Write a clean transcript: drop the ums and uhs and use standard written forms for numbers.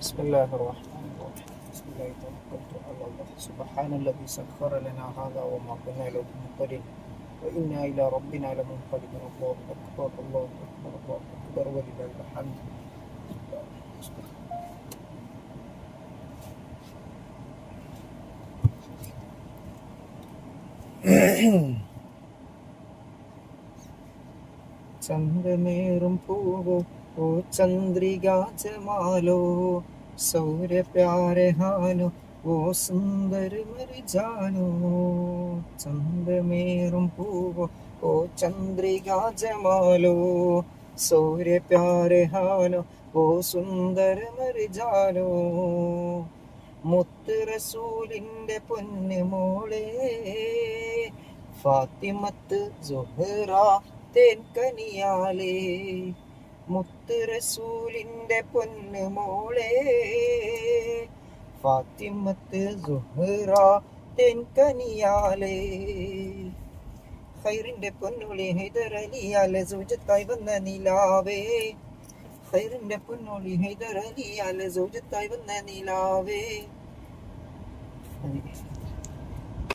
بسم الله الرحمن الرحيم. بسم الله توكلت على الله. سبحان الذي سخر لنا هذا وما كنا له مقرنين وإنا إلى ربنا لمنقلبون. الله أكبر الله أكبر الله أكبر ولله الحمد. ചന്ദ്രമേറും പൂവോ ഓ ചന്ദ്രികാജമാലോ സൗര്യ പ്യാരെ ഹാനോ ഓ സുന്ദര മരിജാനോ. ചന്ദ്രമേറും പൂവോ ഓ ചന്ദ്രികാജമാലോ സൗര്യ പ്യാരെ ഹാനോ ഓ സുന്ദര മരിജാനോ. മുത്ത് റസൂലിന്റെ പൊന്നു മോളെ ഫാത്തിമത്ത് സുഹ്റ തേൻകനിയാലേ. മുത്ത് റസൂലിന്റെ പൊന്നു മോളെ ഫാത്തിമത്ത് സുഹ്റ തേൻകനിയാലേ. ഖൈറിന്റെ പൊന്നുളി ഹൈദർ അലിയാലെ സൗജത്തായി വന്ന നിലാവേ. ഖൈറിന്റെ പൊന്നുളി ഹൈദർ അലിയാലെ സൗജത്തായി വന്ന നിലാവേ.